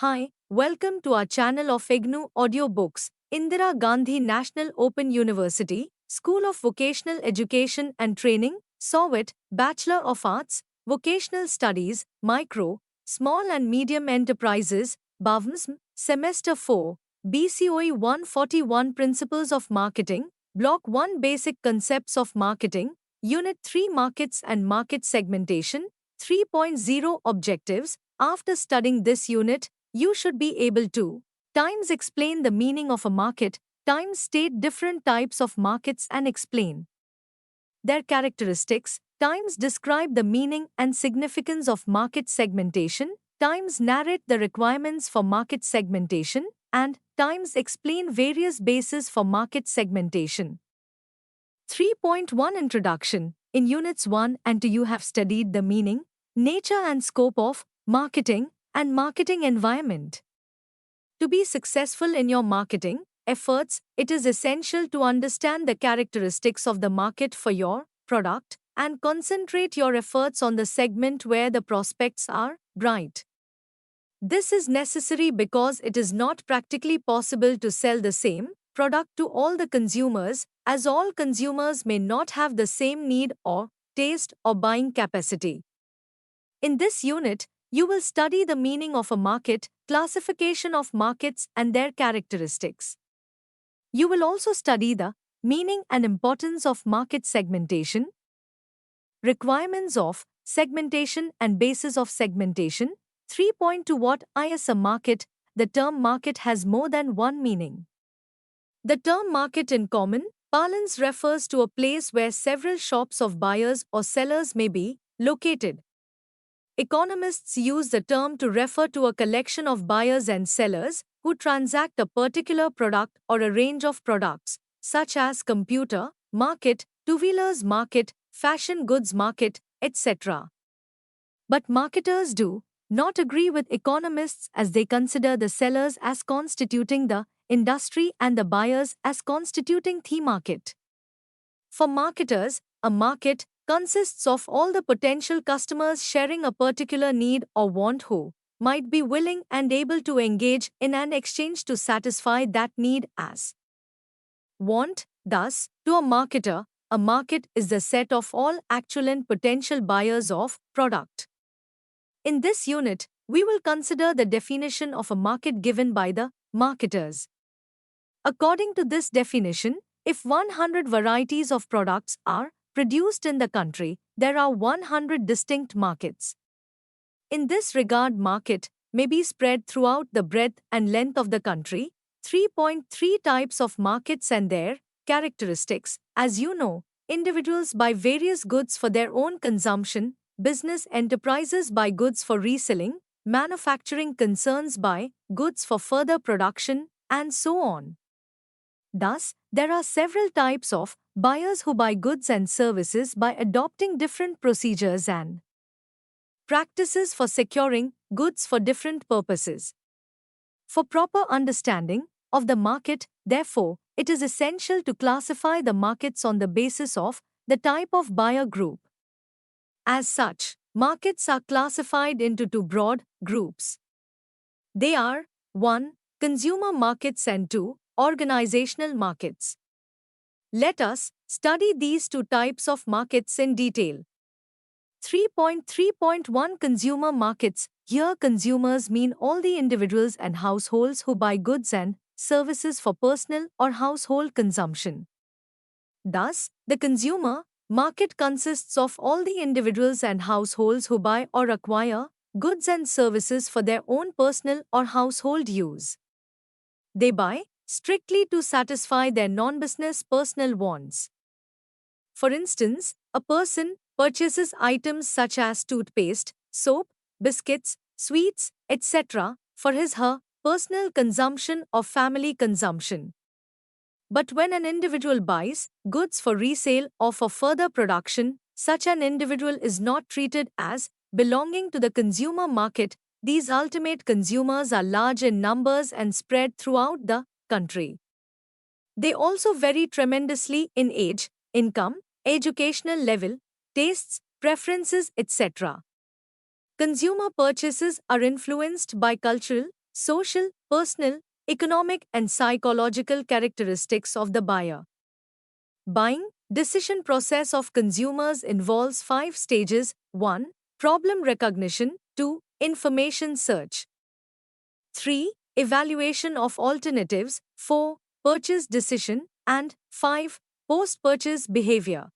Hi, welcome to our channel of IGNOU Audiobooks, Indira Gandhi National Open University, School of Vocational Education and Training, SOVET, Bachelor of Arts, Vocational Studies, Micro, Small and Medium Enterprises, BAVMSM, Semester 4, BCOE 141 Principles of Marketing, Block 1 Basic Concepts of Marketing, Unit 3 Markets and Market Segmentation, 3.0 Objectives. After studying this unit, you should be able to times explain the meaning of a market, times state different types of markets and explain their characteristics, times describe the meaning and significance of market segmentation, times narrate the requirements for market segmentation, and times explain various bases for market segmentation. 3.1 Introduction. In Units 1 and 2 you have studied the meaning, nature and scope of marketing and marketing environment. To be successful in your marketing efforts, it is essential to understand the characteristics of the market for your product and concentrate your efforts on the segment where the prospects are bright. This is necessary because it is not practically possible to sell the same product to all the consumers, as all consumers may not have the same need or taste or buying capacity. In this unit, you will study the meaning of a market, classification of markets and their characteristics. You will also study the meaning and importance of market segmentation, requirements of segmentation and basis of segmentation. 3.2 What is a market? The term market has more than one meaning. The term market in common parlance refers to a place where several shops of buyers or sellers may be located. Economists use the term to refer to a collection of buyers and sellers who transact a particular product or a range of products, such as computer market, two-wheelers market, fashion goods market, etc. But marketers do not agree with economists as they consider the sellers as constituting the industry and the buyers as constituting the market. For marketers, a market consists of all the potential customers sharing a particular need or want who might be willing and able to engage in an exchange to satisfy that need as want. Thus, to a marketer, a market is the set of all actual and potential buyers of product. In this unit, we will consider the definition of a market given by the marketers. According to this definition, if 100 varieties of products are produced in the country, there are 100 distinct markets. In this regard, market may be spread throughout the breadth and length of the country. 3.3 Types of markets and their characteristics. As you know, individuals buy various goods for their own consumption, business enterprises buy goods for reselling, manufacturing concerns buy goods for further production, and so on. Thus, there are several types of buyers who buy goods and services by adopting different procedures and practices for securing goods for different purposes. For proper understanding of the market, therefore, it is essential to classify the markets on the basis of the type of buyer group. As such, markets are classified into two broad groups. They are 1. Consumer markets and 2. Organizational markets. Let us study these two types of markets in detail. 3.3.1 Consumer markets. Here consumers mean all the individuals and households who buy goods and services for personal or household consumption. Thus, the consumer market consists of all the individuals and households who buy or acquire goods and services for their own personal or household use. They buy strictly to satisfy their non-business personal wants. For instance, a person purchases items such as toothpaste, soap, biscuits, sweets, etc. for his/her personal consumption or family consumption. But when an individual buys goods for resale or for further production, such an individual is not treated as belonging to the consumer market. These ultimate consumers are large in numbers and spread throughout the country. They also vary tremendously in age, income, educational level, tastes, preferences, etc. Consumer purchases are influenced by cultural, social, personal, economic, and psychological characteristics of the buyer. Buying decision process of consumers involves 5 stages: 1. Problem recognition, 2. Information search, 3. Evaluation of alternatives, 4. Purchase decision, and 5. Post-purchase behavior.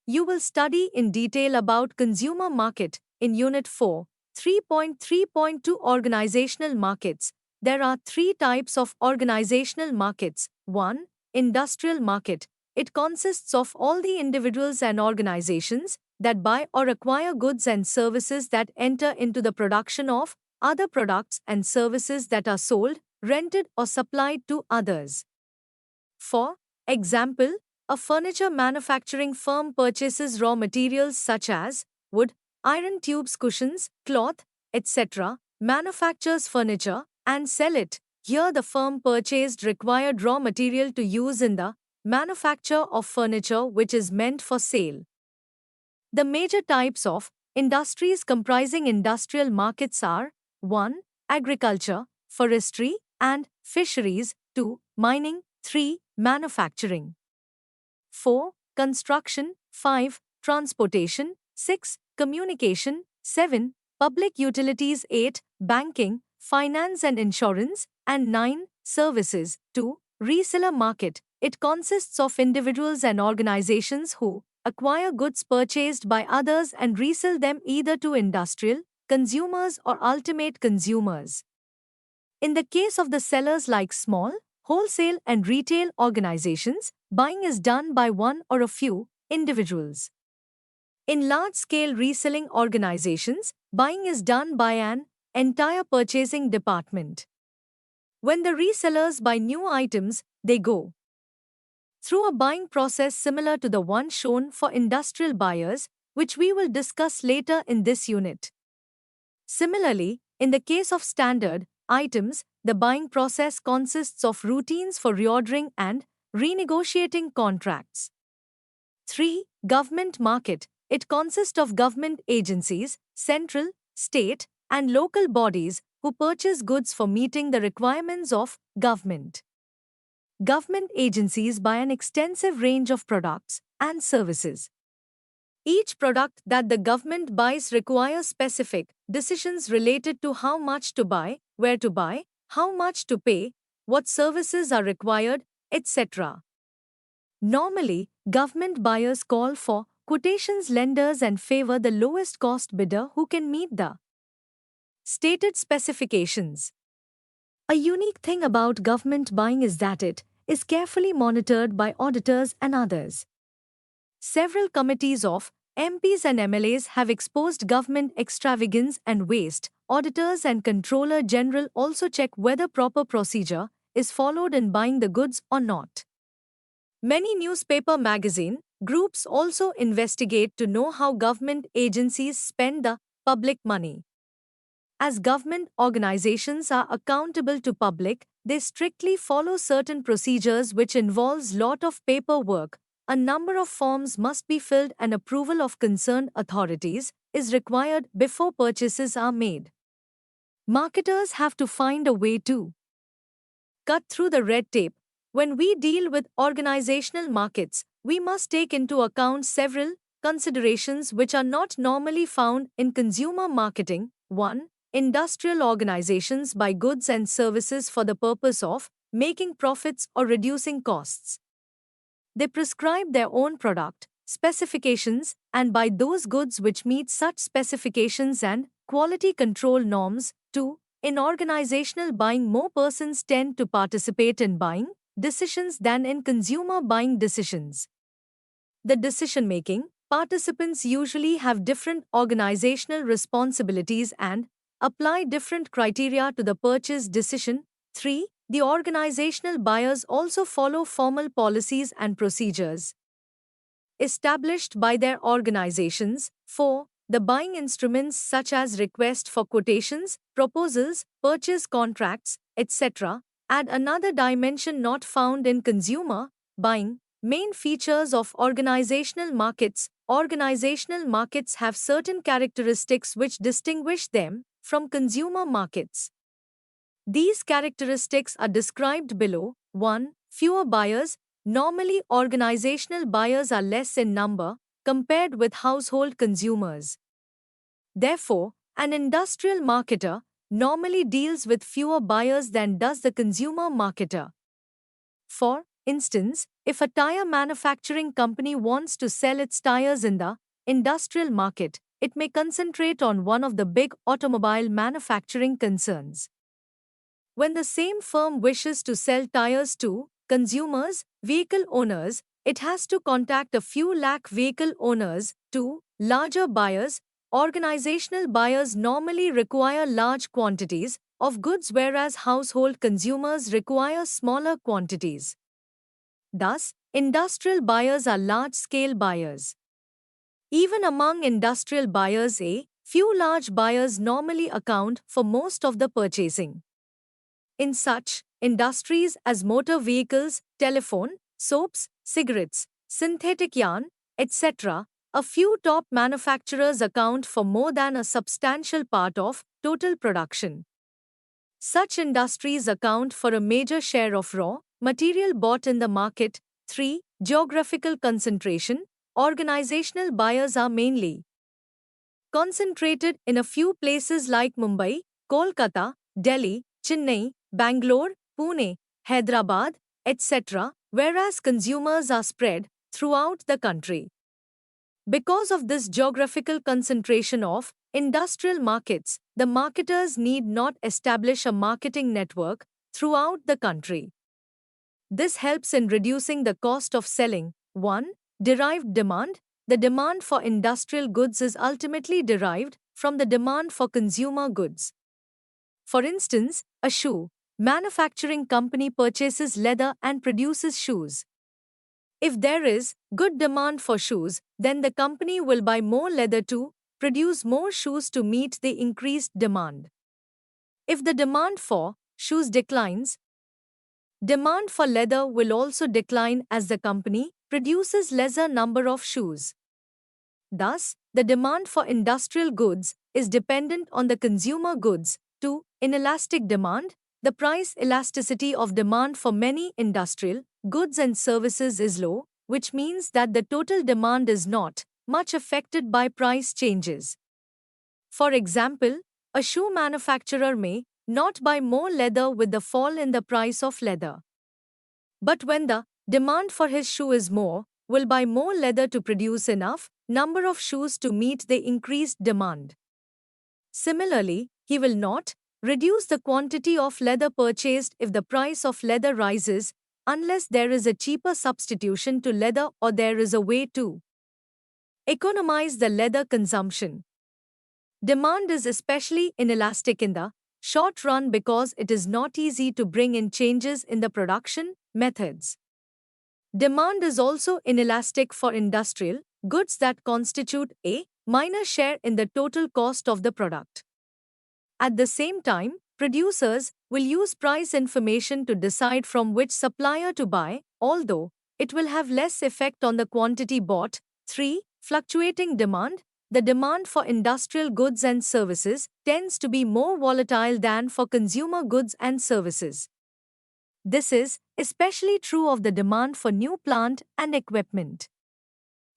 You will study in detail about consumer market in Unit 4, 3.3.2 Organizational markets. There are 3 types of organizational markets. 1. Industrial market. It consists of all the individuals and organizations that buy or acquire goods and services that enter into the production of other products and services that are sold, rented, or supplied to others. For example, a furniture manufacturing firm purchases raw materials such as wood, iron tubes, cushions, cloth, etc., manufactures furniture, and sell it. Here the firm purchased required raw material to use in the manufacture of furniture which is meant for sale. The major types of industries comprising industrial markets are 1. Agriculture, forestry, and fisheries, 2. Mining, 3. Manufacturing, 4. Construction, 5. Transportation, 6. Communication, 7. Public utilities, 8. Banking, finance and insurance, and 9. Services, 2. Reseller market. It consists of individuals and organizations who acquire goods purchased by others and resell them either to industrial, consumers, or ultimate consumers. In the case of the sellers like small, wholesale, and retail organizations, buying is done by one or a few individuals. In large-scale reselling organizations, buying is done by an entire purchasing department. When the resellers buy new items, they go through a buying process similar to the one shown for industrial buyers, which we will discuss later in this unit. Similarly, in the case of standard items, the buying process consists of routines for reordering and renegotiating contracts. 3. Government market. It consists of government agencies, central, state, and local bodies who purchase goods for meeting the requirements of government. Government agencies buy an extensive range of products and services. Each product that the government buys requires specific decisions related to how much to buy, where to buy, how much to pay, what services are required, etc. Normally, government buyers call for quotations lenders and favor the lowest cost bidder who can meet the stated specifications. A unique thing about government buying is that it is carefully monitored by auditors and others. Several committees of MPs and MLAs have exposed government extravagance and waste. Auditors and Controller General also check whether proper procedure is followed in buying the goods or not. Many newspaper magazine groups also investigate to know how government agencies spend the public money. As government organizations are accountable to public, they strictly follow certain procedures which involves lot of paperwork. A number of forms must be filled and approval of concerned authorities is required before purchases are made. Marketers have to find a way to cut through the red tape. When we deal with organizational markets, we must take into account several considerations which are not normally found in consumer marketing. 1. Industrial organizations buy goods and services for the purpose of making profits or reducing costs. They prescribe their own product specifications and buy those goods which meet such specifications and quality control norms. 2. In organizational buying, more persons tend to participate in buying decisions than in consumer buying decisions. The decision-making participants usually have different organizational responsibilities and apply different criteria to the purchase decision. 3. The organizational buyers also follow formal policies and procedures established by their organizations. 4. The buying instruments such as request for quotations, proposals, purchase contracts, etc. add another dimension not found in consumer buying. Main features of organizational markets. Organizational markets have certain characteristics which distinguish them from consumer markets. These characteristics are described below. 1. Fewer buyers. Normally, organizational buyers are less in number compared with household consumers. Therefore, an industrial marketer normally deals with fewer buyers than does the consumer marketer. For instance, if a tire manufacturing company wants to sell its tires in the industrial market, it may concentrate on one of the big automobile manufacturing concerns. When the same firm wishes to sell tires to consumers, vehicle owners, it has to contact a few lakh vehicle owners. To larger buyers, organizational buyers normally require large quantities of goods, whereas household consumers require smaller quantities. Thus, industrial buyers are large-scale buyers. Even among industrial buyers, a few large buyers normally account for most of the purchasing. In such industries as motor vehicles, telephone, soaps, cigarettes, synthetic yarn, etc., a few top manufacturers account for more than a substantial part of total production. Such industries account for a major share of raw material bought in the market. 3. Geographical concentration. Organizational buyers are mainly concentrated in a few places like Mumbai, Kolkata, Delhi, Chennai, Bangalore, Pune, Hyderabad, etc., whereas consumers are spread throughout the country. Because of this geographical concentration of industrial markets, the marketers need not establish a marketing network throughout the country. This helps in reducing the cost of selling. 1. Derived demand. The demand for industrial goods is ultimately derived from the demand for consumer goods. For instance, a shoe manufacturing company purchases leather and produces shoes. If there is good demand for shoes, then the company will buy more leather to produce more shoes to meet the increased demand. If the demand for shoes declines, demand for leather will also decline as the company produces lesser number of shoes. Thus, the demand for industrial goods is dependent on the consumer goods. 2. Inelastic demand. The price elasticity of demand for many industrial goods and services is low, which means that the total demand is not much affected by price changes. For example, a shoe manufacturer may not buy more leather with the fall in the price of leather. But when the demand for his shoe is more, will buy more leather to produce enough number of shoes to meet the increased demand. Similarly, he will not reduce the quantity of leather purchased if the price of leather rises, unless there is a cheaper substitution to leather or there is a way to economize the leather consumption. Demand is especially inelastic in the short run because it is not easy to bring in changes in the production methods. Demand is also inelastic for industrial goods that constitute a minor share in the total cost of the product. At the same time, producers will use price information to decide from which supplier to buy, although it will have less effect on the quantity bought. 3. Fluctuating demand. The demand for industrial goods and services tends to be more volatile than for consumer goods and services. This is especially true of the demand for new plant and equipment.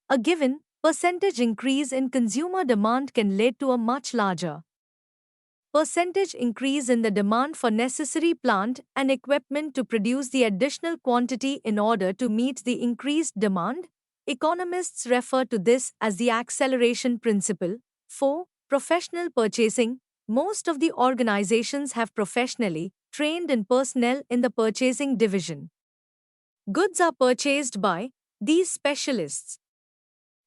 A given percentage increase in consumer demand can lead to a much larger percentage increase in the demand for necessary plant and equipment to produce the additional quantity in order to meet the increased demand. Economists refer to this as the acceleration principle. 4. Professional purchasing. Most of the organizations have professionally trained in personnel in the purchasing division. Goods are purchased by these specialists.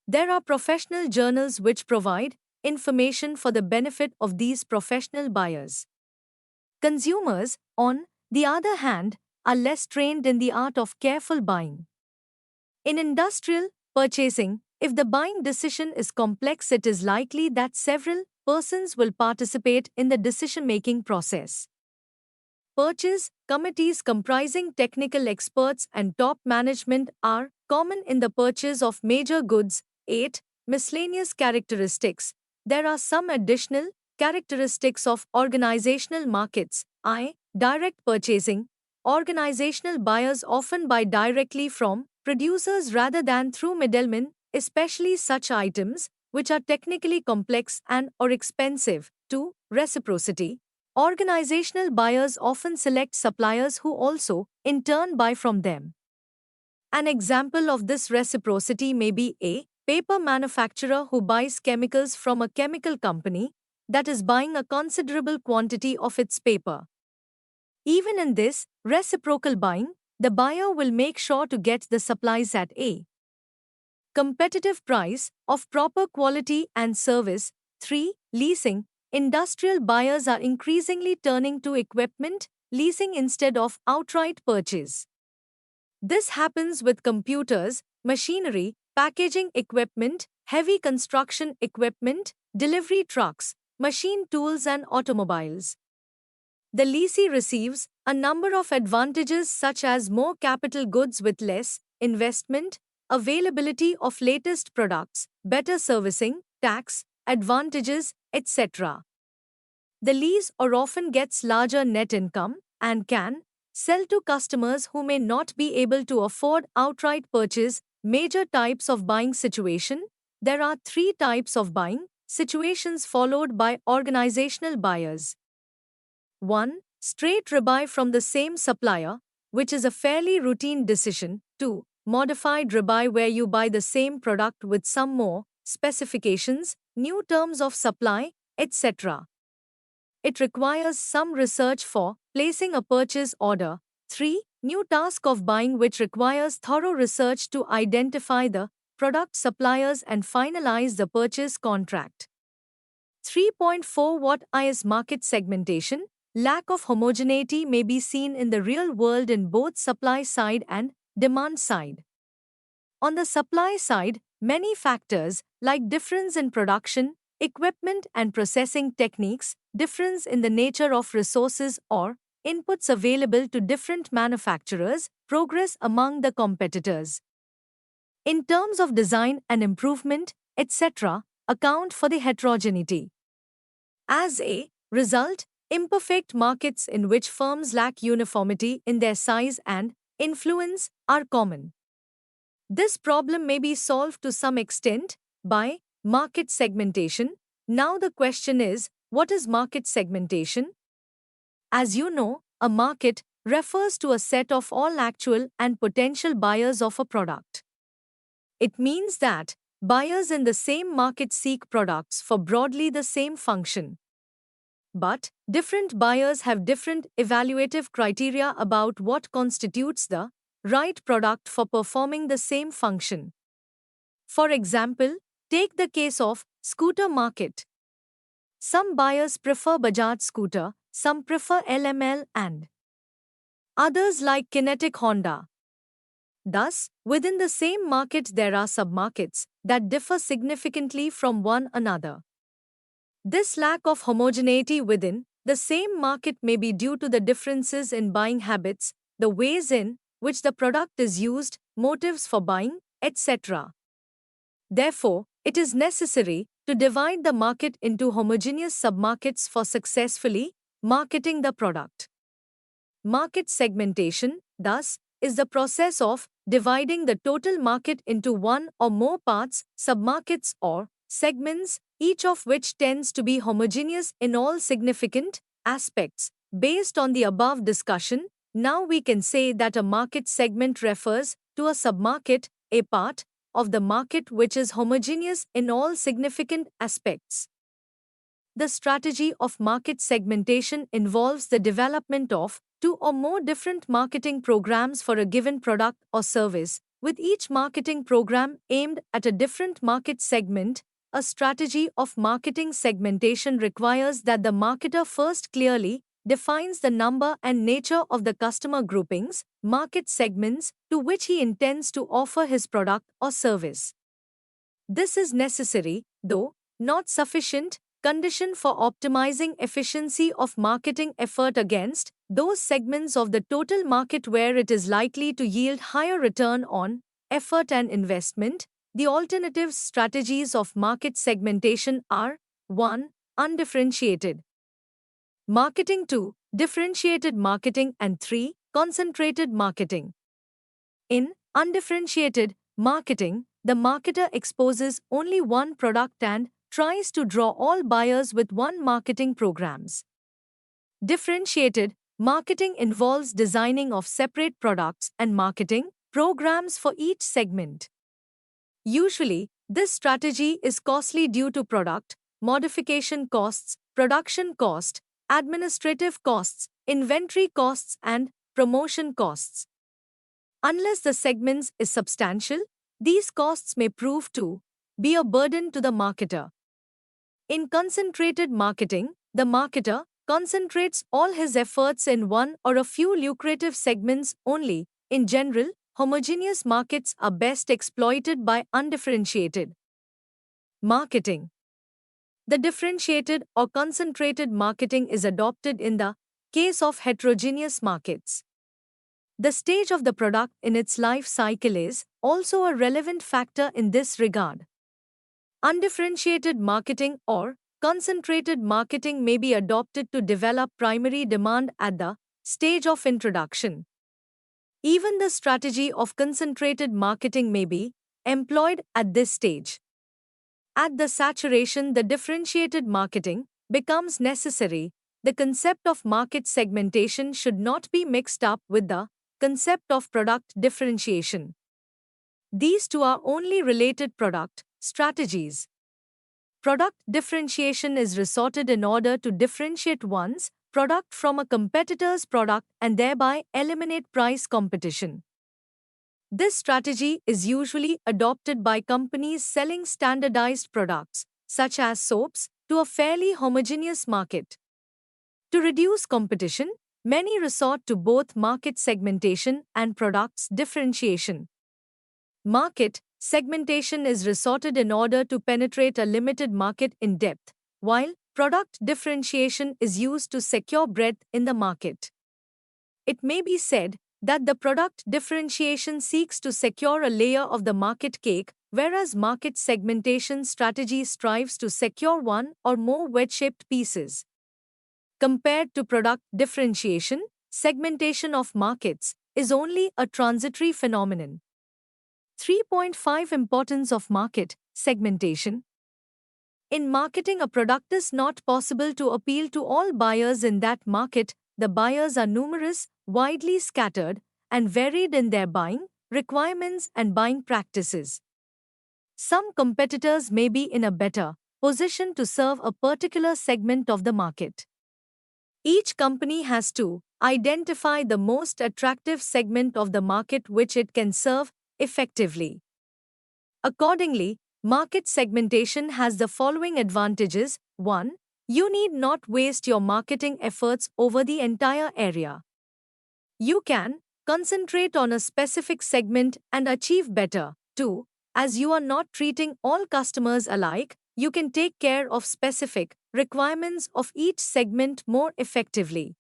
There are professional journals which provide information for the benefit of these professional buyers. Consumers, on the other hand, are less trained in the art of careful buying. In industrial purchasing, if the buying decision is complex, it is likely that several persons will participate in the decision-making process. Purchase committees comprising technical experts and top management are common in the purchase of major goods. 8. Miscellaneous characteristics. There are some additional characteristics of organizational markets. Direct purchasing. Organizational buyers often buy directly from producers rather than through middlemen, especially such items which are technically complex and or expensive. 2. Reciprocity. Organizational buyers often select suppliers who also, in turn, buy from them. An example of this reciprocity may be a paper manufacturer who buys chemicals from a chemical company that is buying a considerable quantity of its paper. Even in this reciprocal buying, the buyer will make sure to get the supplies at a competitive price, of proper quality and service. 3. Leasing. Industrial buyers are increasingly turning to equipment leasing instead of outright purchase. This happens with computers, machinery, packaging equipment, heavy construction equipment, delivery trucks, machine tools, and automobiles. The lessee receives a number of advantages such as more capital goods with less investment, availability of latest products, better servicing, tax advantages, etc. The lease or often gets larger net income and can sell to customers who may not be able to afford outright purchase. Major types of buying situation. There are 3 types of buying situations followed by organizational buyers. 1. Straight rebuy from the same supplier, which is a fairly routine decision. 2. Modified rebuy, where you buy the same product with some more specifications, new terms of supply, etc. It requires some research for placing a purchase order. 3. New task of buying, which requires thorough research to identify the product suppliers and finalize the purchase contract. 3.4. What is market segmentation? Lack of homogeneity may be seen in the real world in both supply side and demand side. On the supply side, many factors like difference in production, equipment and processing techniques, difference in the nature of resources or inputs available to different manufacturers, progress among the competitors. In terms of design and improvement, etc., account for the heterogeneity. As a result, imperfect markets in which firms lack uniformity in their size and influence are common. This problem may be solved to some extent by market segmentation. Now the question is, what is market segmentation? As you know, a market refers to a set of all actual and potential buyers of a product. It means that buyers in the same market seek products for broadly the same function. But different buyers have different evaluative criteria about what constitutes the right product for performing the same function. For example, take the case of scooter market. Some buyers prefer Bajaj scooter, some prefer LML, and others like Kinetic Honda. Thus, within the same market there are submarkets that differ significantly from one another. This lack of homogeneity within the same market may be due to the differences in buying habits, the ways in which the product is used, motives for buying, etc. Therefore, it is necessary to divide the market into homogeneous submarkets for successfully marketing the product. Market segmentation, thus, is the process of dividing the total market into one or more parts, submarkets or segments, each of which tends to be homogeneous in all significant aspects. Based on the above discussion, now we can say that a market segment refers to a submarket, a part of the market which is homogeneous in all significant aspects. The strategy of market segmentation involves the development of 2 or more different marketing programs for a given product or service, with each marketing program aimed at a different market segment. A strategy of marketing segmentation requires that the marketer first clearly defines the number and nature of the customer groupings, market segments, to which he intends to offer his product or service. This is necessary, though not sufficient, condition for optimizing efficiency of marketing effort against those segments of the total market where it is likely to yield higher return on effort and investment. The alternative strategies of market segmentation are 1. Undifferentiated marketing. 2. differentiated marketing, and 3. Concentrated marketing. In undifferentiated marketing, the marketer exposes only one product and tries to draw all buyers with one marketing programs. Differentiated marketing involves designing of separate products and marketing programs for each segment. Usually, this strategy is costly due to product modification costs, production cost, administrative costs, inventory costs, and promotion costs. Unless the segments is substantial, these costs may prove to be a burden to the marketer. In concentrated marketing, the marketer concentrates all his efforts in one or a few lucrative segments only. In general, homogeneous markets are best exploited by undifferentiated marketing. The differentiated or concentrated marketing is adopted in the case of heterogeneous markets. The stage of the product in its life cycle is also a relevant factor in this regard. Undifferentiated marketing or concentrated marketing may be adopted to develop primary demand at the stage of introduction. Even the strategy of concentrated marketing may be employed at this stage. At the saturation, the differentiated marketing becomes necessary. The concept of market segmentation should not be mixed up with the concept of product differentiation. These two are only related product strategies. Product differentiation is resorted in order to differentiate one's product from a competitor's product and thereby eliminate price competition. This strategy is usually adopted by companies selling standardized products, such as soaps, to a fairly homogeneous market. To reduce competition, many resort to both market segmentation and products differentiation. Market segmentation is resorted in order to penetrate a limited market in depth, while product differentiation is used to secure breadth in the market. It may be said that the product differentiation seeks to secure a layer of the market cake, whereas market segmentation strategy strives to secure one or more wedge-shaped pieces. Compared to product differentiation, segmentation of markets is only a transitory phenomenon. 3.5 Importance of market segmentation. In marketing a product is not possible to appeal to all buyers in that market. The buyers are numerous, widely scattered, and varied in their buying requirements and buying practices. Some competitors may be in a better position to serve a particular segment of the market. Each company has to identify the most attractive segment of the market which it can serve effectively. Accordingly, market segmentation has the following advantages. 1. You need not waste your marketing efforts over the entire area. You can concentrate on a specific segment and achieve better. 2. As you are not treating all customers alike, you can take care of specific requirements of each segment more effectively.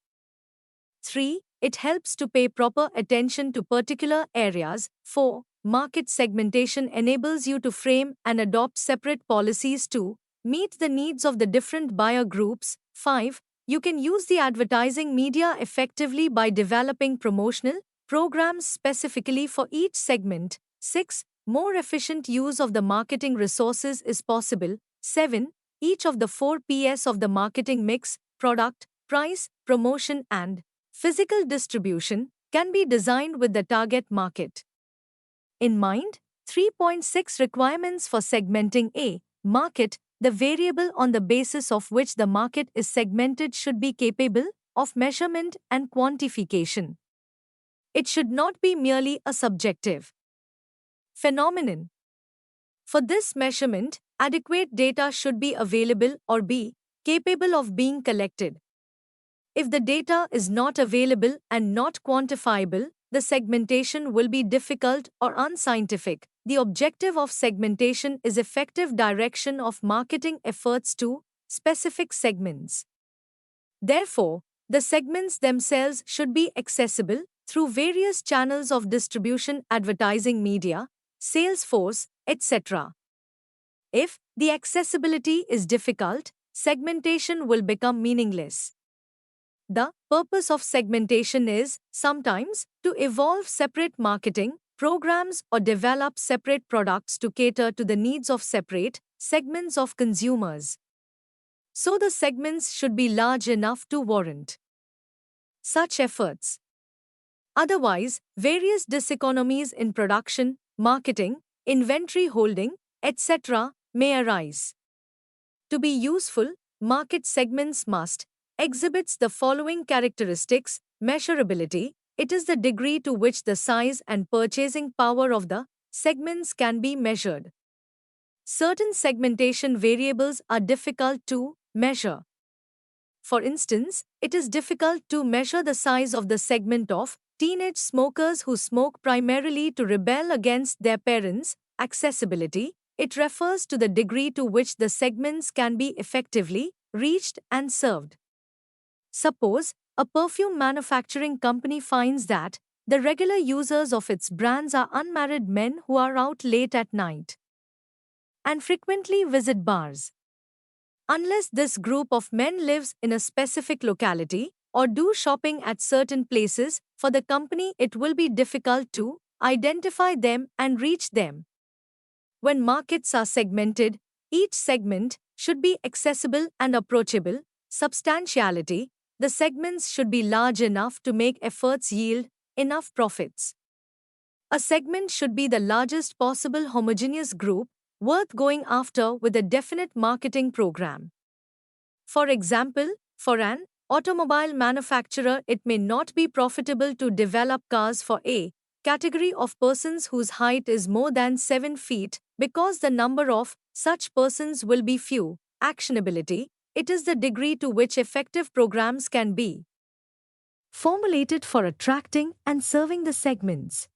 3. It helps to pay proper attention to particular areas. 4. Market segmentation enables you to frame and adopt separate policies to meet the needs of the different buyer groups. 5. You can use the advertising media effectively by developing promotional programs specifically for each segment. 6. More efficient use of the marketing resources is possible. 7. Each of the 4 Ps of the marketing mix, product, price, promotion, and physical distribution, can be designed with the target market in mind. 3.6 Requirements for segmenting a market. The variable on the basis of which the market is segmented should be capable of measurement and quantification. It should not be merely a subjective phenomenon. For this measurement, adequate data should be available or be capable of being collected. If the data is not available and not quantifiable, the segmentation will be difficult or unscientific. The objective of segmentation is effective direction of marketing efforts to specific segments. Therefore, the segments themselves should be accessible through various channels of distribution, advertising media, sales force, etc. If the accessibility is difficult, segmentation will become meaningless. The purpose of segmentation is, sometimes, to evolve separate marketing programs or develop separate products to cater to the needs of separate segments of consumers. So the segments should be large enough to warrant such efforts. Otherwise, various diseconomies in production, marketing, inventory holding, etc., may arise. To be useful, market segments must exhibits the following characteristics: measurability. It is the degree to which the size and purchasing power of the segments can be measured. Certain segmentation variables are difficult to measure. For instance, it is difficult to measure the size of the segment of teenage smokers who smoke primarily to rebel against their parents. Accessibility. It refers to the degree to which the segments can be effectively reached and served. Suppose a perfume manufacturing company finds that the regular users of its brands are unmarried men who are out late at night and frequently visit bars. Unless this group of men lives in a specific locality or do shopping at certain places, for the company it will be difficult to identify them and reach them. When markets are segmented, each segment should be accessible and approachable. Substantiality. The segments should be large enough to make efforts yield enough profits. A segment should be the largest possible homogeneous group, worth going after with a definite marketing program. For example, for an automobile manufacturer, it may not be profitable to develop cars for a category of persons whose height is more than 7 feet, because the number of such persons will be few. Actionability. It is the degree to which effective programs can be formulated for attracting and serving the segments.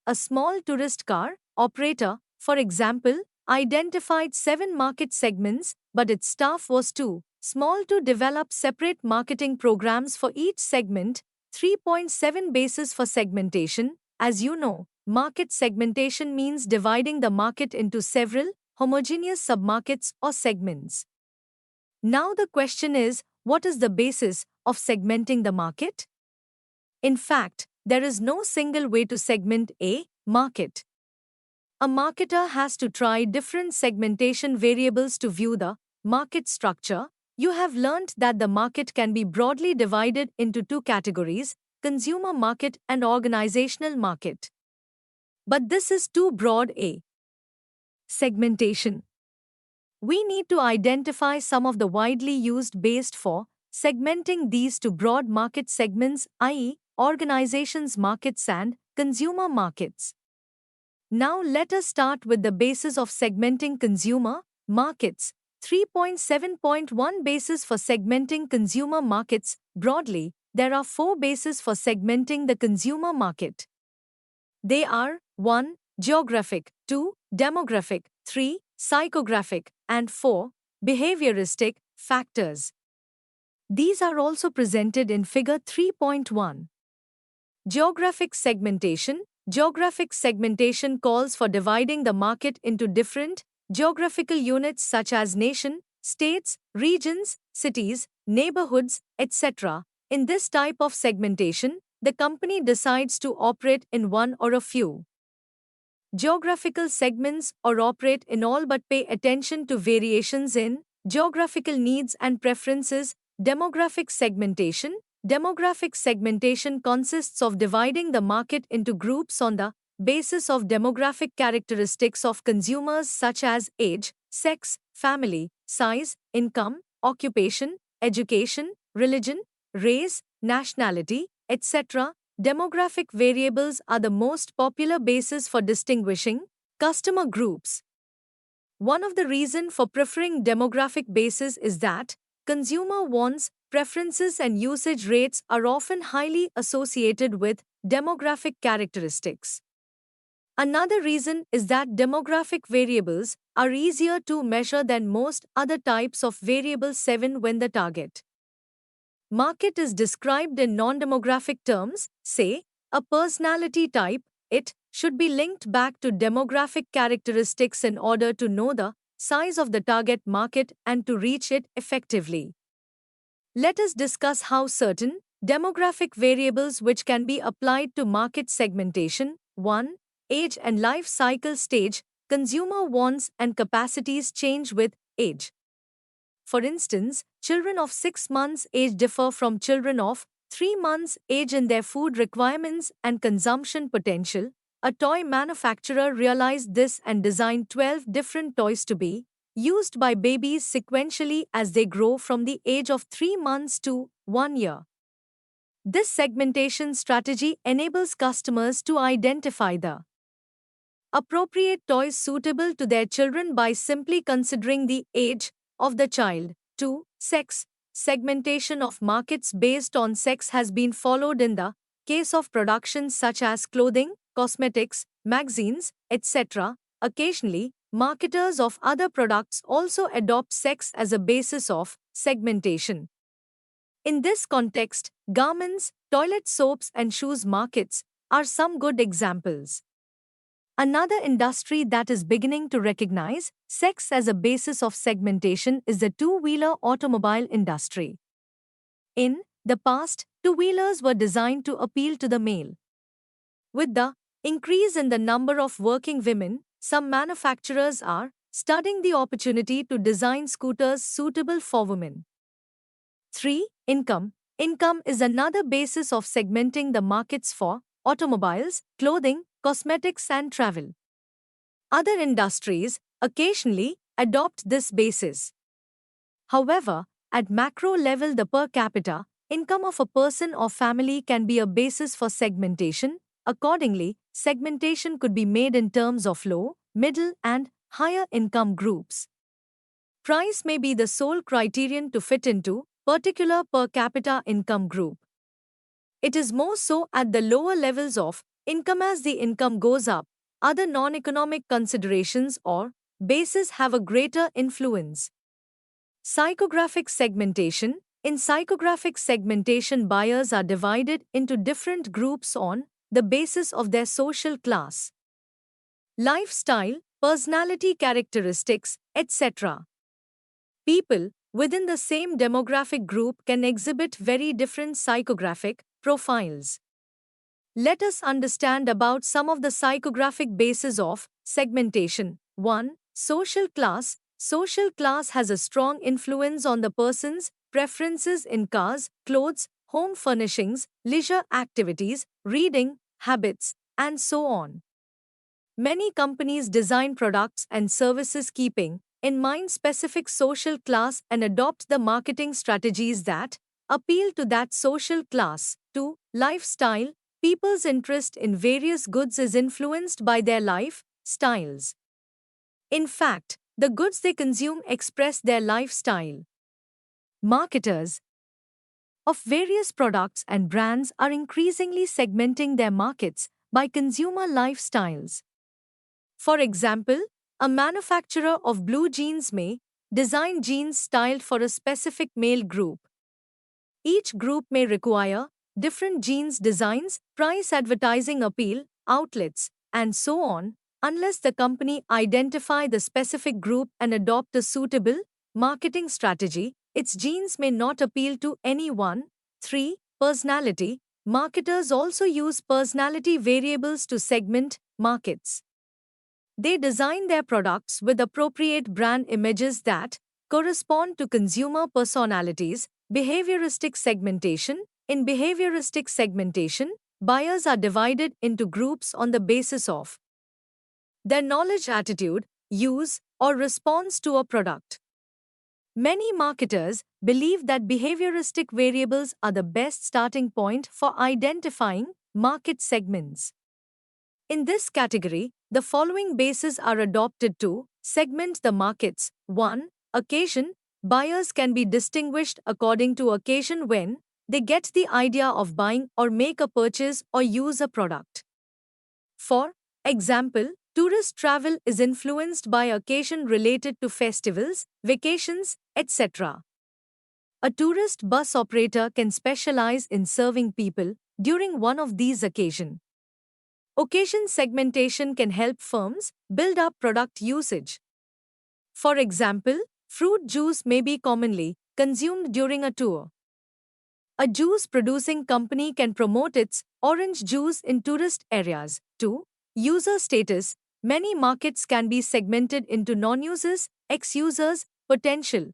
A small tourist car operator, for example, identified 7 market segments, but its staff was too small to develop separate marketing programs for each segment. 3.7 Basis for segmentation. As you know, market segmentation means dividing the market into several homogeneous submarkets or segments. Now the question is, what is the basis of segmenting the market? In fact, there is no single way to segment a market. A marketer has to try different segmentation variables to view the market structure. You have learnt that the market can be broadly divided into 2 categories: consumer market and organizational market. But this is too broad a segmentation. We need to identify some of the widely used based for segmenting these two broad market segments, i.e., organizations' markets and consumer markets. Now let us start with the basis of segmenting consumer markets. 3.7.1 Basis for segmenting consumer markets. Broadly, there are 4 bases for segmenting the consumer market. They are 1. Geographic, 2. Demographic, 3. Psychographic, and 4. Behavioristic factors. These are also presented in Figure 3.1. Geographic segmentation. Geographic segmentation calls for dividing the market into different geographical units such as nation, states, regions, cities, neighborhoods, etc. In this type of segmentation, the company decides to operate in one or a few geographical segments or operate in all but pay attention to variations in geographical needs and preferences. Demographic segmentation. Demographic segmentation consists of dividing the market into groups on the basis of demographic characteristics of consumers such as age, sex, family, size, income, occupation, education, religion, race, nationality, etc. Demographic variables are the most popular basis for distinguishing customer groups. One of the reasons for preferring demographic bases is that consumer wants, preferences, and usage rates are often highly associated with demographic characteristics. Another reason is that demographic variables are easier to measure than most other types of variables. 7 When the target market is described in non-demographic terms, say, a personality type, it should be linked back to demographic characteristics in order to know the size of the target market and to reach it effectively. Let us discuss how certain demographic variables which can be applied to market segmentation. 1. Age and life cycle stage. Consumer wants and capacities change with age. For instance, children of 6 months age differ from children of 3 months age in their food requirements and consumption potential. A toy manufacturer realized this and designed 12 different toys to be used by babies sequentially as they grow from the age of 3 months to 1 year. This segmentation strategy enables customers to identify the appropriate toys suitable to their children by simply considering the age of the child. 2. Sex segmentation of markets based on sex has been followed in the case of productions such as clothing, cosmetics, magazines, etc. Occasionally, marketers of other products also adopt sex as a basis of segmentation. In this context, garments, toilet soaps, and shoes markets are some good examples. Another industry that is beginning to recognize sex as a basis of segmentation is the two-wheeler automobile industry. In the past, two-wheelers were designed to appeal to the male. With the increase in the number of working women, some manufacturers are studying the opportunity to design scooters suitable for women. 3. Income. Income is another basis of segmenting the markets for automobiles, clothing, cosmetics, and travel. Other industries occasionally adopt this basis. However, at macro level, the per capita income of a person or family can be a basis for segmentation. Accordingly, segmentation could be made in terms of low, middle, and higher income groups. Price may be the sole criterion to fit into particular per capita income group. It is more so at the lower levels of income. As the income goes up, other non-economic considerations or bases have a greater influence. Psychographic segmentation. In psychographic segmentation, buyers are divided into different groups on the basis of their social class, lifestyle, personality characteristics, etc. People within the same demographic group can exhibit very different psychographic profiles. Let us understand about some of the psychographic bases of segmentation. 1. Social class. Social class has a strong influence on the person's preferences in cars, clothes, home furnishings, leisure activities, reading, habits, and so on. Many companies design products and services keeping in mind specific social class and adopt the marketing strategies that appeal to that social class. 2. Lifestyle. People's interest in various goods is influenced by their life styles. In fact, the goods they consume express their lifestyle. Marketers of various products and brands are increasingly segmenting their markets by consumer lifestyles. For example, a manufacturer of blue jeans may design jeans styled for a specific male group. Each group may require different jeans designs, price, advertising appeal, outlets, and so on. Unless the company identify the specific group and adopt a suitable marketing strategy, its jeans may not appeal to anyone. 3. Personality. Marketers also use personality variables to segment markets. They design their products with appropriate brand images that correspond to consumer personalities. Behavioristic segmentation. In behavioristic segmentation, buyers are divided into groups on the basis of their knowledge, attitude, use, or response to a product. Many marketers believe that behavioristic variables are the best starting point for identifying market segments. In this category, the following bases are adopted to segment the markets. 1. Occasion. Buyers can be distinguished according to occasion when they get the idea of buying or make a purchase or use a product. For example, tourist travel is influenced by occasion related to festivals, vacations, etc. A tourist bus operator can specialize in serving people during one of these occasions. Occasion segmentation can help firms build up product usage. For example, fruit juice may be commonly consumed during a tour, A juice producing company can promote its orange juice in tourist areas. 2. User status. Many markets can be segmented into non users, ex users, potential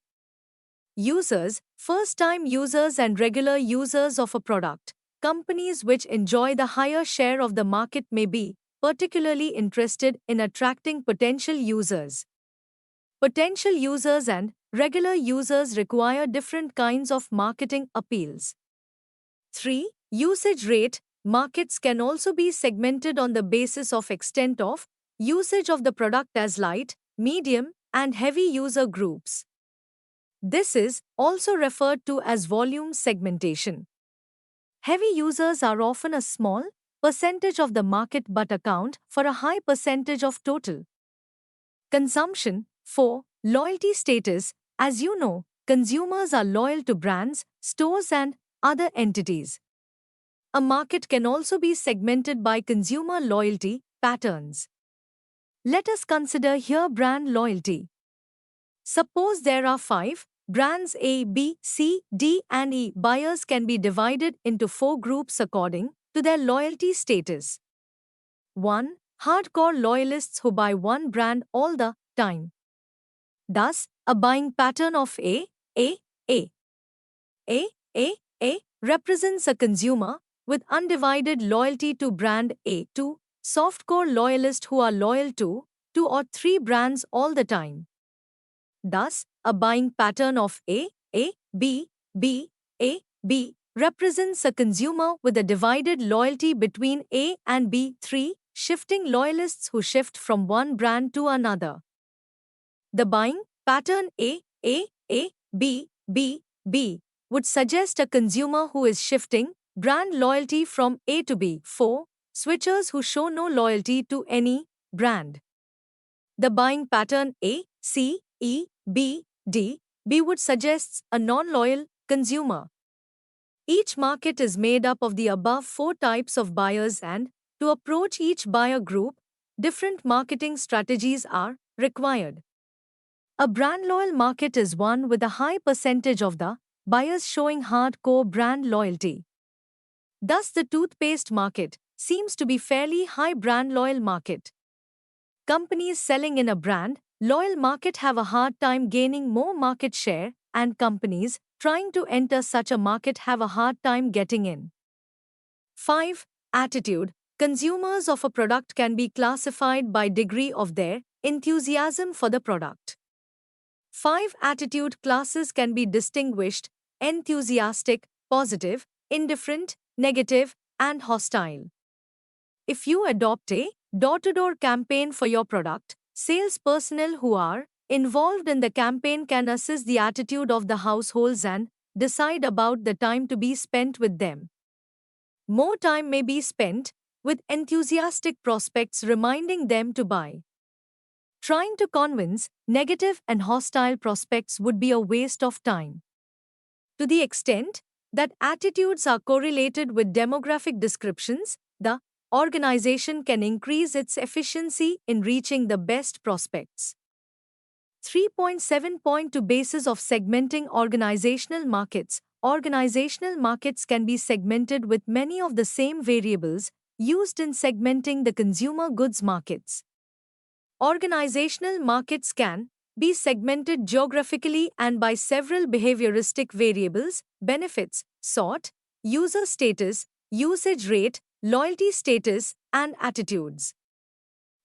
users, first time users, and regular users of a product. Companies which enjoy the higher share of the market may be particularly interested in attracting potential users. Potential users and regular users require different kinds of marketing appeals. 3. Usage rate. Markets can also be segmented on the basis of extent of usage of the product as light, medium, and heavy user groups. This is also referred to as volume segmentation. Heavy users are often a small percentage of the market but account for a high percentage of total consumption. 4. Loyalty status. As you know, consumers are loyal to brands, stores, and other entities. A market can also be segmented by consumer loyalty patterns. Let us consider here brand loyalty. Suppose there are 5 brands A, B, C, D, and E. Buyers can be divided into 4 groups according to their loyalty status. 1. Hardcore loyalists who buy one brand all the time. Thus, a buying pattern of A, A, A, A represents a consumer with undivided loyalty to brand A. 2. Softcore loyalists who are loyal to 2 or 3 brands all the time. Thus, a buying pattern of A, B, A, B represents a consumer with a divided loyalty between A and B. 3. Shifting loyalists who shift from one brand to another. The buying pattern A, B, would suggest a consumer who is shifting brand loyalty from A to B. 4. Switchers who show no loyalty to any brand. The buying pattern A, C, E, B, D would suggest a non-loyal consumer. Each market is made up of the above 4 types of buyers, and to approach each buyer group, different marketing strategies are required. A brand loyal market is one with a high percentage of the buyers showing hardcore brand loyalty. Thus, the toothpaste market seems to be fairly high brand loyal market. Companies selling in a brand loyal market have a hard time gaining more market share, and companies trying to enter such a market have a hard time getting in. 5. Attitude. Consumers of a product can be classified by degree of their enthusiasm for the product. 5 attitude classes can be distinguished: enthusiastic, positive, indifferent, negative, and hostile. If you adopt a door-to-door campaign for your product, sales personnel who are involved in the campaign can assess the attitude of the households and decide about the time to be spent with them. More time may be spent with enthusiastic prospects reminding them to buy. Trying to convince negative and hostile prospects would be a waste of time. To the extent that attitudes are correlated with demographic descriptions, the organization can increase its efficiency in reaching the best prospects. 3.7.2 Basis of segmenting organizational markets. Organizational markets can be segmented with many of the same variables used in segmenting the consumer goods markets. Organizational markets can be segmented geographically and by several behavioristic variables: benefits, sort, user status, usage rate, loyalty status, and attitudes.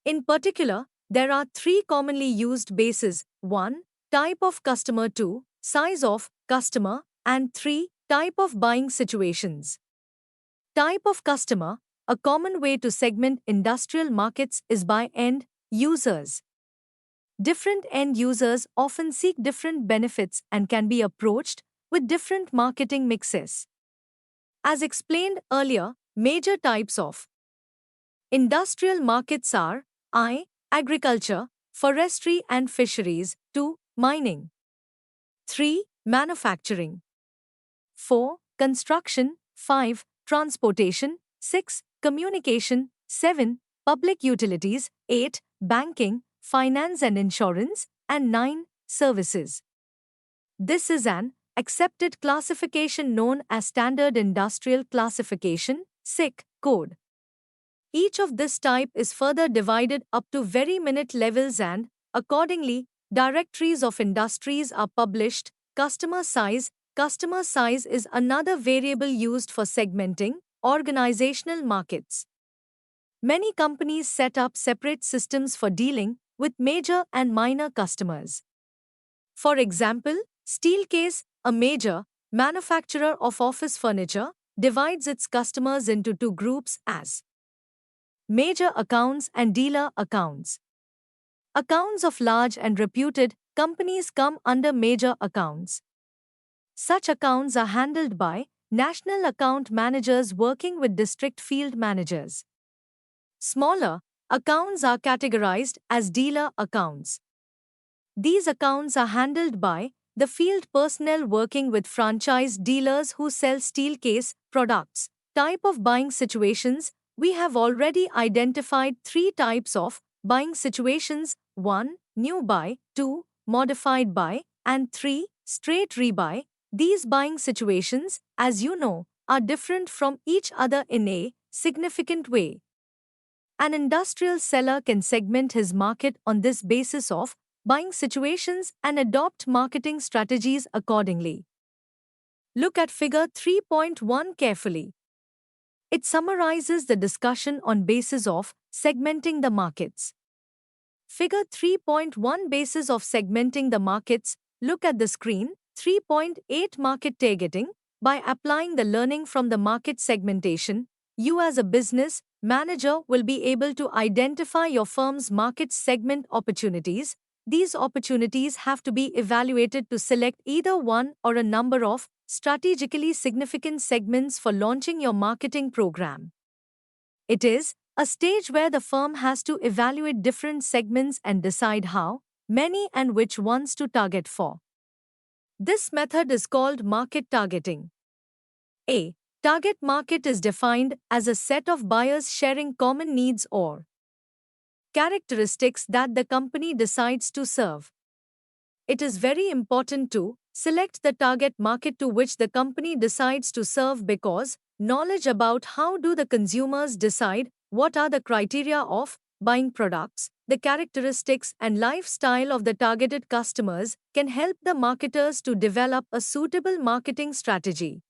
In particular, there are 3 commonly used bases: 1. Type of customer, 2. Size of customer, and 3. Type of buying situations. Type of customer. A common way to segment industrial markets is by end users. Different end users often seek different benefits and can be approached with different marketing mixes. As explained earlier, major types of industrial markets are: I. Agriculture, forestry and fisheries; 2. Mining; 3. Manufacturing; 4. Construction; 5. Transportation; 6. Communication; 7. Public utilities; 8. Banking, finance and insurance; and 9. Services. This is an accepted classification known as Standard Industrial Classification code. Each of this type is further divided up to very minute levels and, accordingly, directories of industries are published. Customer size is another variable used for segmenting organizational markets. Many companies set up separate systems for dealing with major and minor customers. For example, Steelcase, a major manufacturer of office furniture, divides its customers into two groups as major accounts and dealer accounts. Accounts of large and reputed companies come under major accounts. Such accounts are handled by national account managers working with district field managers. Smaller accounts are categorized as dealer accounts. These accounts are handled by the field personnel working with franchise dealers who sell Steelcase products. Type of buying situations. We have already identified three types of buying situations: 1. New buy, 2. Modified buy, and 3. Straight rebuy. These buying situations, as you know, are different from each other in a significant way. An industrial seller can segment his market on this basis of buying situations and adopt marketing strategies accordingly. Look at Figure 3.1 carefully. It summarizes the discussion on basis of segmenting the markets. Figure 3.1 Basis of segmenting the markets. Look at the screen. 3.8 Market targeting. By applying the learning from the market segmentation, you as a business manager will be able to identify your firm's market segment opportunities. These opportunities have to be evaluated to select either one or a number of strategically significant segments for launching your marketing program. It is a stage where the firm has to evaluate different segments and decide how many and which ones to target for. This method is called market targeting. A target market is defined as a set of buyers sharing common needs or characteristics that the company decides to serve. It is very important to select the target market to which the company decides to serve because knowledge about how do the consumers decide, what are the criteria of buying products, the characteristics and lifestyle of the targeted customers can help the marketers to develop a suitable marketing strategy.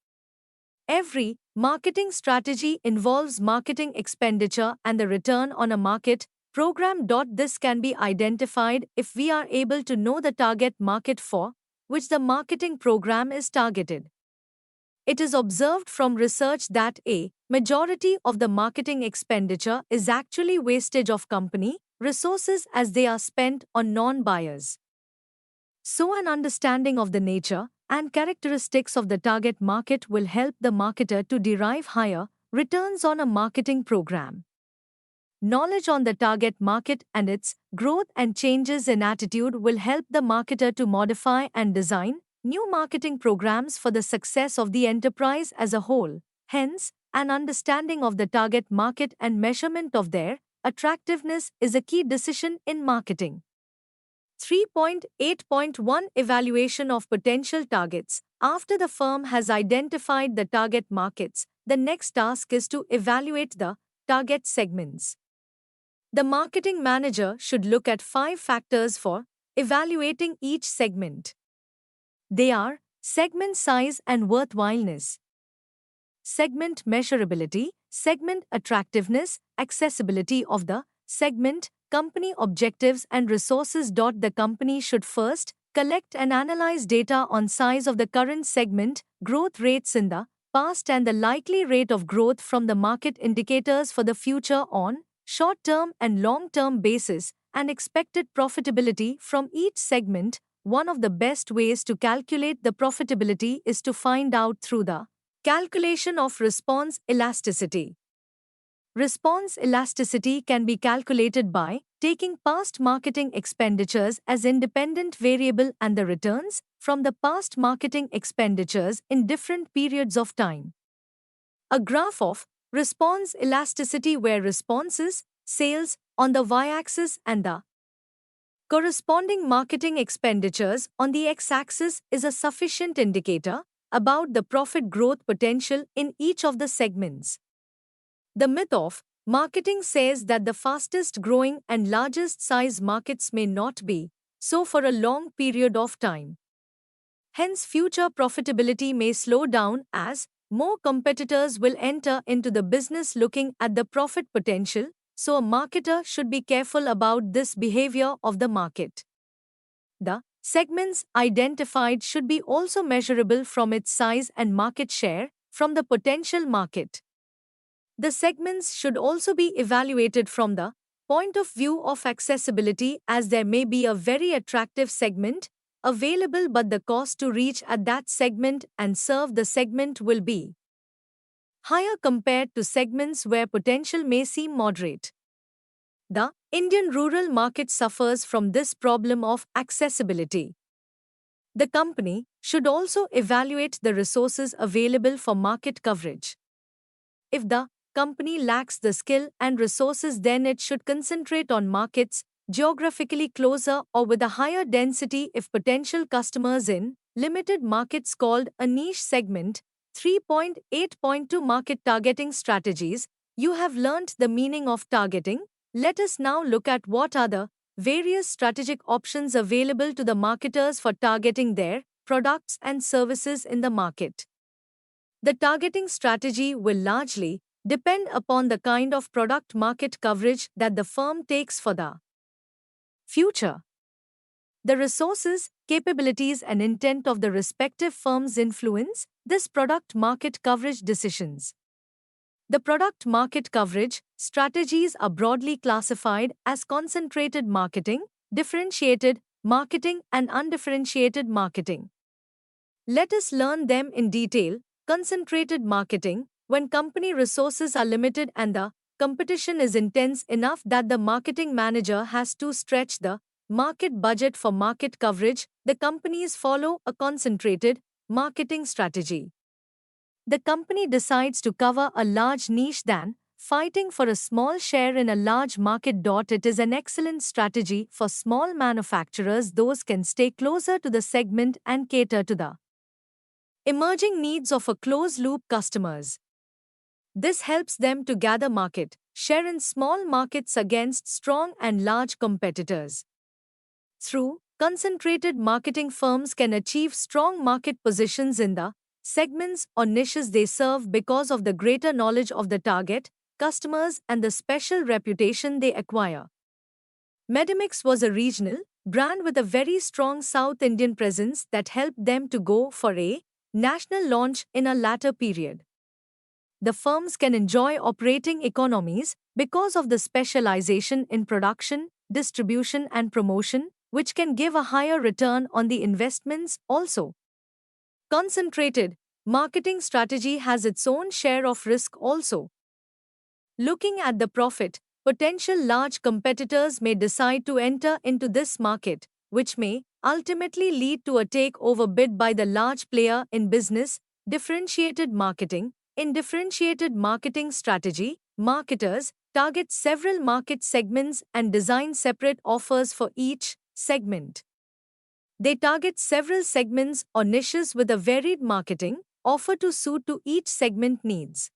Every marketing strategy involves marketing expenditure and the return on a market program. This can be identified if we are able to know the target market for which the marketing program is targeted. It is observed from research that a majority of the marketing expenditure is actually wastage of company resources as they are spent on non-buyers. So an understanding of the nature and characteristics of the target market will help the marketer to derive higher returns on a marketing program. Knowledge on the target market and its growth and changes in attitude will help the marketer to modify and design new marketing programs for the success of the enterprise as a whole. Hence, an understanding of the target market and measurement of their attractiveness is a key decision in marketing. 3.8.1 Evaluation of potential targets. After the firm has identified the target markets, the next task is to evaluate the target segments. The marketing manager should look at 5 factors for evaluating each segment. They are segment size and worthwhileness, segment measurability, segment attractiveness, accessibility of the segment, company objectives and resources. The company should first collect and analyze data on size of the current segment, growth rates in the past and the likely rate of growth from the market indicators for the future on short-term and long-term basis, and expected profitability from each segment. One of the best ways to calculate the profitability is to find out through the calculation of response elasticity. Response elasticity can be calculated by taking past marketing expenditures as independent variable and the returns from the past marketing expenditures in different periods of time. A graph of response elasticity where responses, sales, on the y-axis and the Corresponding marketing expenditures on the x-axis is a sufficient indicator about the profit growth potential in each of the segments. The myth of marketing says that the fastest growing and largest size markets may not be so for a long period of time. Hence, future profitability may slow down as more competitors will enter into the business looking at the profit potential, so a marketer should be careful about this behavior of the market. The segments identified should be also measurable from its size and market share from the potential market. The segments should also be evaluated from the point of view of accessibility, as there may be a very attractive segment available but the cost to reach at that segment and serve the segment will be higher compared to segments where potential may seem moderate. The Indian rural market suffers from this problem of accessibility. The company should also evaluate the resources available for market coverage. If the company lacks the skill and resources, then it should concentrate on markets geographically closer or with a higher density if potential customers in limited markets called a niche segment. 3.8.2 Market Targeting Strategies. You have learnt the meaning of targeting. Let us now look at what are the various strategic options available to the marketers for targeting their products and services in the market. The targeting strategy will largely depend upon the kind of product market coverage that the firm takes for the future. The resources, capabilities, and intent of the respective firms influence this product market coverage decisions. The product market coverage strategies are broadly classified as concentrated marketing, differentiated marketing, and undifferentiated marketing. Let us learn them in detail. Concentrated marketing, when company resources are limited and the competition is intense enough that the marketing manager has to stretch the market budget for market coverage, the companies follow a concentrated marketing strategy. The company decides to cover a large niche than fighting for a small share in a large market. It is an excellent strategy for small manufacturers. Those can stay closer to the segment and cater to the emerging needs of a closed-loop customers. This helps them to gather market share in small markets against strong and large competitors. Through concentrated marketing, firms can achieve strong market positions in the segments or niches they serve because of the greater knowledge of the target customers and the special reputation they acquire. Medimix was a regional brand with a very strong South Indian presence that helped them to go for a national launch in a later period. The firms can enjoy operating economies because of the specialization in production, distribution, and promotion, which can give a higher return on the investments also. Concentrated marketing strategy has its own share of risk also. Looking at the profit potential, large competitors may decide to enter into this market, which may ultimately lead to a takeover bid by the large player in business. Differentiated marketing. In differentiated marketing strategy, marketers target several market segments and design separate offers for each segment. They target several segments or niches with a varied marketing offer to suit to each segment needs.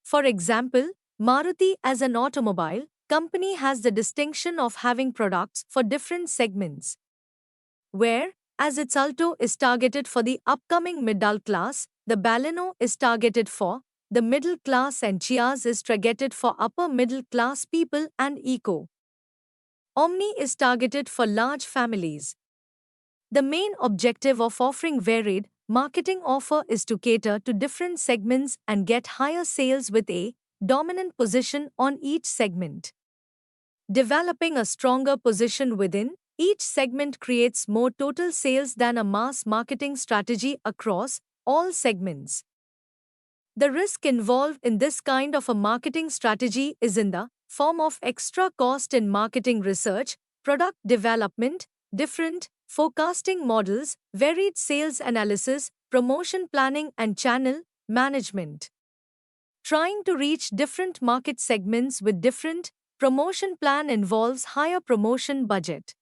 For example, Maruti as an automobile company has the distinction of having products for different segments. Whereas its Alto is targeted for the upcoming middle class, the Baleno is targeted for the middle class, and Ciaz is targeted for upper middle class people, and Eco Omni is targeted for large families. The main objective of offering varied marketing offer is to cater to different segments and get higher sales with a dominant position on each segment. Developing a stronger position within each segment creates more total sales than a mass marketing strategy across all segments. The risk involved in this kind of a marketing strategy is in the form of extra cost in marketing research, product development, different forecasting models, varied sales analysis, promotion planning, and channel management. Trying to reach different market segments with different promotion plan involves higher promotion budget.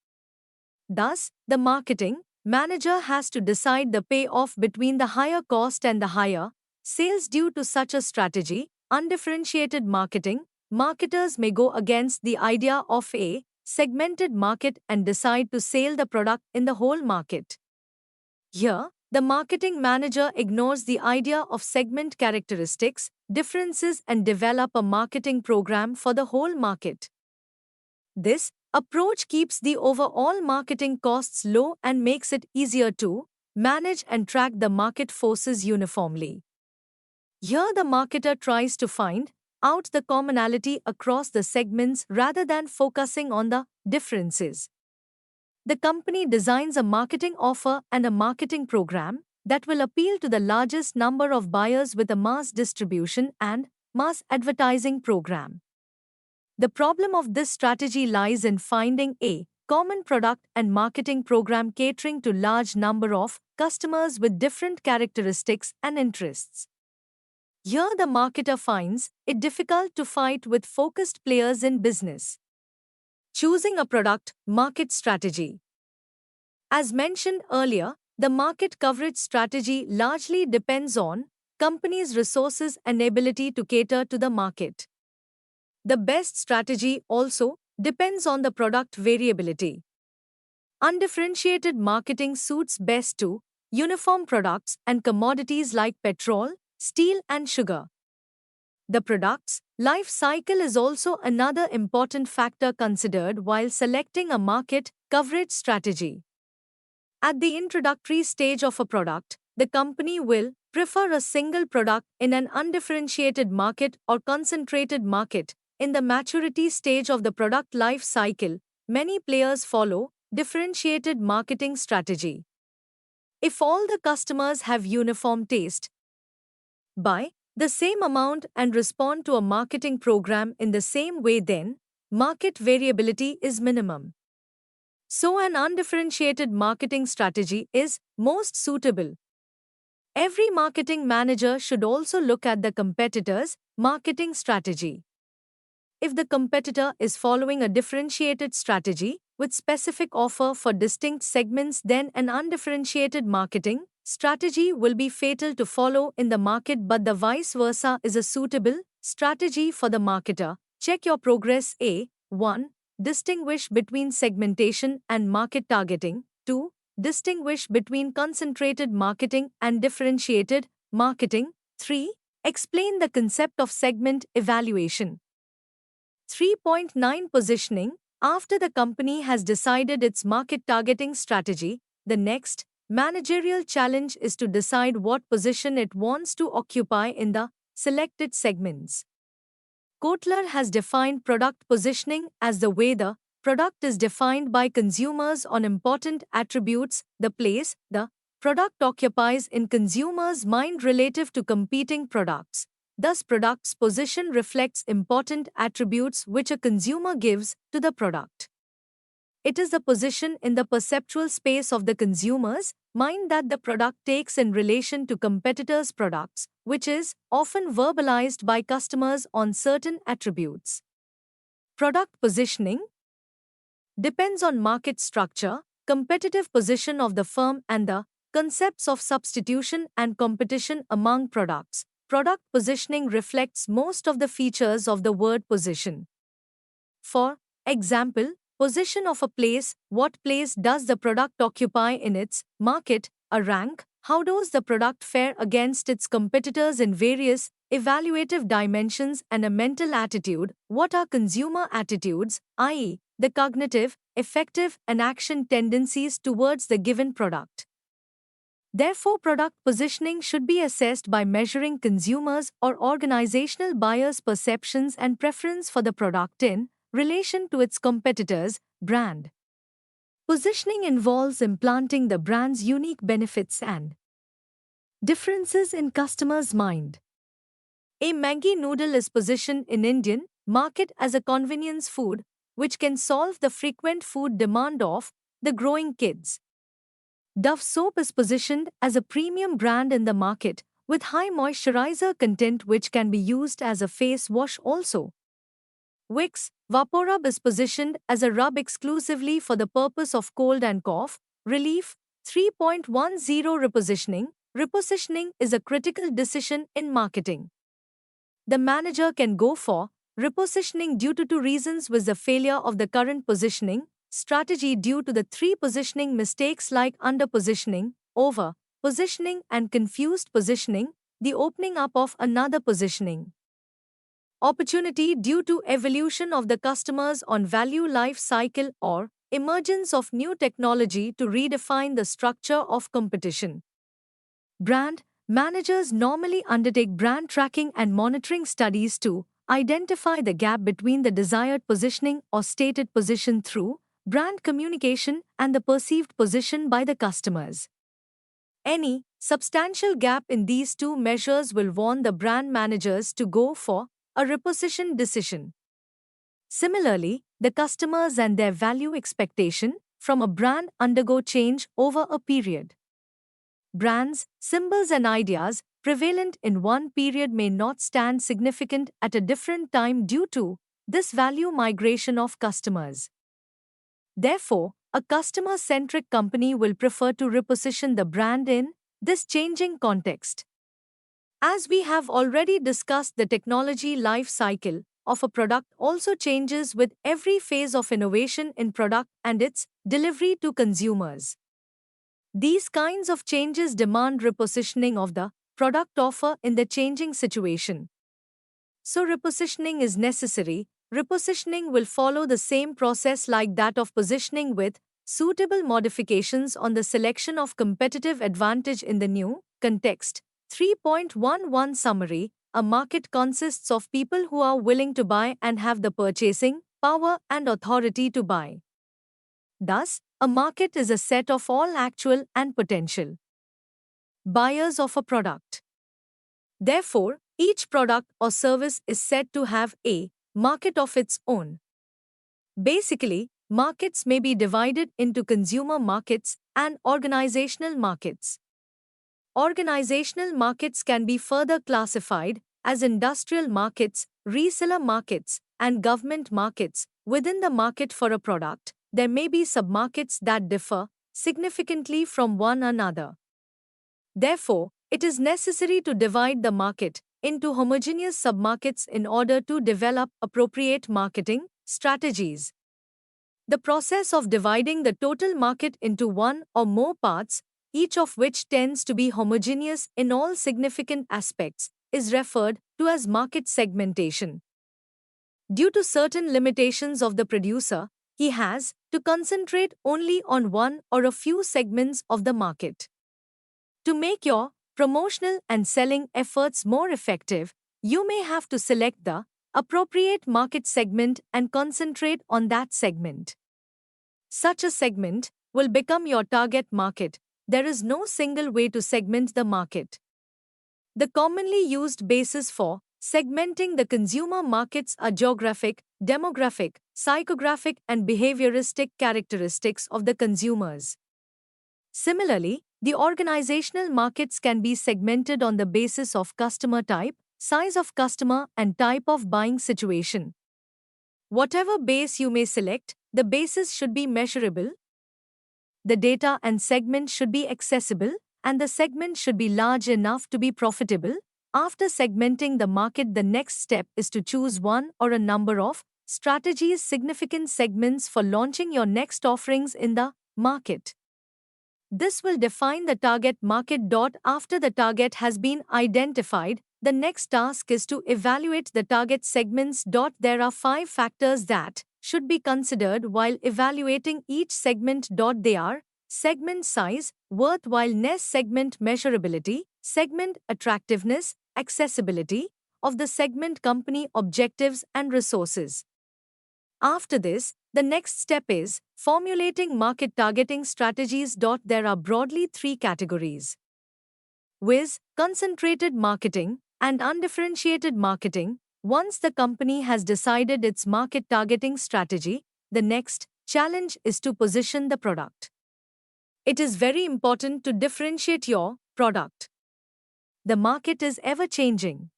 Thus, the marketing manager has to decide the payoff between the higher cost and the higher sales due to such a strategy. Undifferentiated marketing, marketers may go against the idea of a segmented market and decide to sell the product in the whole market. Here, the marketing manager ignores the idea of segment characteristics, differences, and develop a marketing program for the whole market. This approach keeps the overall marketing costs low and makes it easier to manage and track the market forces uniformly. Here, the marketer tries to find out the commonality across the segments rather than focusing on the differences. The company designs a marketing offer and a marketing program that will appeal to the largest number of buyers with a mass distribution and mass advertising program. The problem of this strategy lies in finding a common product and marketing program catering to large number of customers with different characteristics and interests. Here the marketer finds it difficult to fight with focused players in business. Choosing a product market strategy. As mentioned earlier, the market coverage strategy largely depends on companies' resources and ability to cater to the market. The best strategy also depends on the product variability. Undifferentiated marketing suits best to uniform products and commodities like petrol, steel, and sugar. The product's life cycle is also another important factor considered while selecting a market coverage strategy. At the introductory stage of a product, the company will prefer a single product in an undifferentiated market or concentrated market. In the maturity stage of the product life cycle, many players follow differentiated marketing strategy. If all the customers have uniform taste, buy the same amount and respond to a marketing program in the same way, then market variability is minimum. So an undifferentiated marketing strategy is most suitable. Every marketing manager should also look at the competitor's marketing strategy. If the competitor is following a differentiated strategy with specific offer for distinct segments, then an undifferentiated marketing strategy will be fatal to follow in the market, but the vice versa is a suitable strategy for the marketer. Check your progress. 1. Distinguish between segmentation and market targeting. 2. Distinguish between concentrated marketing and differentiated marketing. 3. Explain the concept of segment evaluation. 3.9 Positioning. After the company has decided its market targeting strategy, the next managerial challenge is to decide what position it wants to occupy in the selected segments. Kotler has defined product positioning as the way the product is defined by consumers on important attributes, the place the product occupies in consumers' mind relative to competing products. Thus, product's position reflects important attributes which a consumer gives to the product. It is the position in the perceptual space of the consumer's mind that the product takes in relation to competitors' products, which is often verbalized by customers on certain attributes. Product positioning depends on market structure, competitive position of the firm, and the concepts of substitution and competition among products. Product positioning reflects most of the features of the word position. For example, position of a place: what place does the product occupy in its market? A rank: how does the product fare against its competitors in various evaluative dimensions? And a mental attitude: what are consumer attitudes, i.e., the cognitive, affective, and action tendencies towards the given product. Therefore, product positioning should be assessed by measuring consumers' or organizational buyers' perceptions and preference for the product in relation to its competitors' brand. Positioning involves implanting the brand's unique benefits and differences in customers' mind. A Maggi noodle is positioned in Indian market as a convenience food which can solve the frequent food demand of the growing kids. Dove soap is positioned as a premium brand in the market with high moisturizer content which can be used as a face wash also. Vicks VapoRub is positioned as a rub exclusively for the purpose of cold and cough relief. 3.10 Repositioning. Repositioning is a critical decision in marketing. The manager can go for repositioning due to two reasons: with the failure of the current positioning strategy due to the three positioning mistakes like under-positioning, over-positioning and confused positioning, the opening up of another positioning opportunity due to evolution of the customers on value life cycle, or emergence of new technology to redefine the structure of competition. Brand managers normally undertake brand tracking and monitoring studies to identify the gap between the desired positioning or stated position through brand communication and the perceived position by the customers. Any substantial gap in these two measures will warn the brand managers to go for a reposition decision. Similarly, the customers and their value expectation from a brand undergo change over a period. Brands, symbols and ideas prevalent in one period may not stand significant at a different time due to this value migration of customers. Therefore, a customer-centric company will prefer to reposition the brand in this changing context. As we have already discussed, the technology life cycle of a product also changes with every phase of innovation in product and its delivery to consumers. These kinds of changes demand repositioning of the product offer in the changing situation. So repositioning is necessary. Repositioning will follow the same process like that of positioning, with suitable modifications on the selection of competitive advantage in the new context. 3.11 Summary. A market consists of people who are willing to buy and have the purchasing power and authority to buy. Thus, a market is a set of all actual and potential buyers of a product. Therefore, each product or service is said to have a market of its own. Basically, markets may be divided into consumer markets and organizational markets. Organizational markets can be further classified as industrial markets, reseller markets, and government markets. Within the market for a product, there may be submarkets that differ significantly from one another. Therefore, it is necessary to divide the market into homogeneous submarkets in order to develop appropriate marketing strategies. The process of dividing the total market into one or more parts, each of which tends to be homogeneous in all significant aspects, is referred to as market segmentation. Due to certain limitations of the producer, he has to concentrate only on one or a few segments of the market. To make your promotional and selling efforts more effective, you may have to select the appropriate market segment and concentrate on that segment. Such a segment will become your target market. There is no single way to segment the market. The commonly used basis for segmenting the consumer markets are geographic, demographic, psychographic, and behavioristic characteristics of the consumers. Similarly, the organizational markets can be segmented on the basis of customer type, size of customer, and type of buying situation. Whatever base you may select, the basis should be measurable. The data and segment should be accessible, and the segment should be large enough to be profitable. After segmenting the market, the next step is to choose one or a number of strategies, significant segments for launching your next offerings in the market. This will define the target market. After the target has been identified, the next task is to evaluate the target segments. There are 5 factors that should be considered while evaluating each segment. They are segment size, worthwhileness, segment measurability, segment attractiveness, accessibility of the segment, company objectives and resources. After this, the next step is formulating market targeting strategies. There are broadly 3 categories: with concentrated marketing and undifferentiated marketing. Once the company has decided its market targeting strategy, the next challenge is to position the product. It is very important to differentiate your product. The market is ever changing.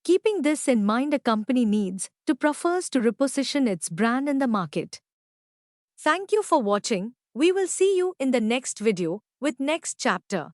Keeping this in mind, a company needs to prefers to reposition its brand in the market. Thank you for watching. We will see you in the next video with next chapter.